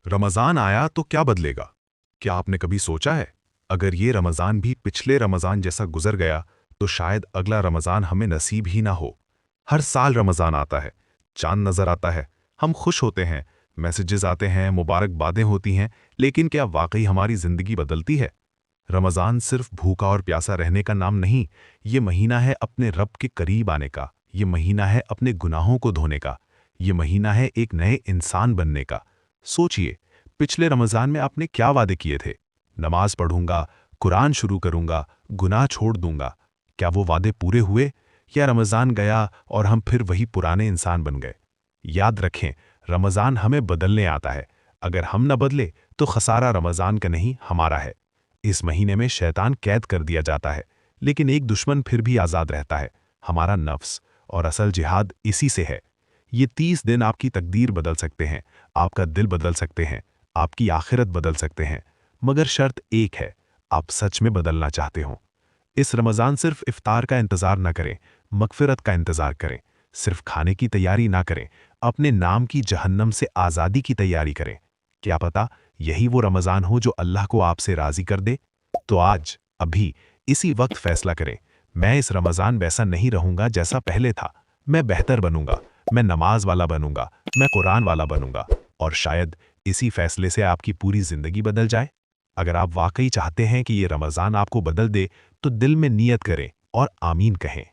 रमज़ान आया तो क्या बदलेगा? क्या आपने कभी सोचा है? अगर ये रमज़ान भी पिछले रमज़ान जैसा गुजर गया, तो शायद अगला रमज़ान हमें नसीब ही ना हो। हर साल रमज़ान आता है, चाँद नज़र आता है, हम खुश होते हैं, मैसेजेस आते हैं, मुबारकबादें होती हैं, लेकिन क्या वाकई हमारी ज़िंदगी बदलती है? रमज़ान सिर्फ भूखा और प्यासा रहने का नाम नहीं, ये महीना है अपने रब के करीब आने का, ये महीना है अपने गुनाहों को धोने का, ये महीना है एक नए इंसान बनने का। सोचिए, पिछले रमज़ान में आपने क्या वादे किए थे? नमाज पढ़ूंगा, कुरान शुरू करूंगा, गुनाह छोड़ दूंगा। क्या वो वादे पूरे हुए, या रमज़ान गया और हम फिर वही पुराने इंसान बन गए? याद रखें, रमज़ान हमें बदलने आता है। अगर हम न बदले, तो खसारा रमज़ान का नहीं, हमारा है। इस महीने में शैतान कैद कर दिया जाता है, लेकिन एक दुश्मन फिर भी आज़ाद रहता है, हमारा नफ्स। और असल जिहाद इसी से है। ये 30 दिन आपकी तकदीर बदल सकते हैं, आपका दिल बदल सकते हैं, आपकी आखिरत बदल सकते हैं। मगर शर्त एक है, आप सच में बदलना चाहते हो। इस रमज़ान सिर्फ इफ्तार का इंतज़ार ना करें, मगफ़िरत का इंतज़ार करें। सिर्फ खाने की तैयारी ना करें, अपने नाम की जहन्नम से आज़ादी की तैयारी करें। क्या पता यही वो रमज़ान हो जो अल्लाह को आपसे राज़ी कर दे? तो आज, अभी, इसी वक्त फैसला करें, मैं इस रमज़ान वैसा नहीं रहूँगा जैसा पहले था। मैं बेहतर बनूँगा, मैं नमाज वाला बनूँगा, मैं कुरान वाला बनूँगा। और शायद इसी फैसले से आपकी पूरी ज़िंदगी बदल जाए। अगर आप वाकई चाहते हैं कि ये रमज़ान आपको बदल दे, तो दिल में नियत करें और आमीन कहें।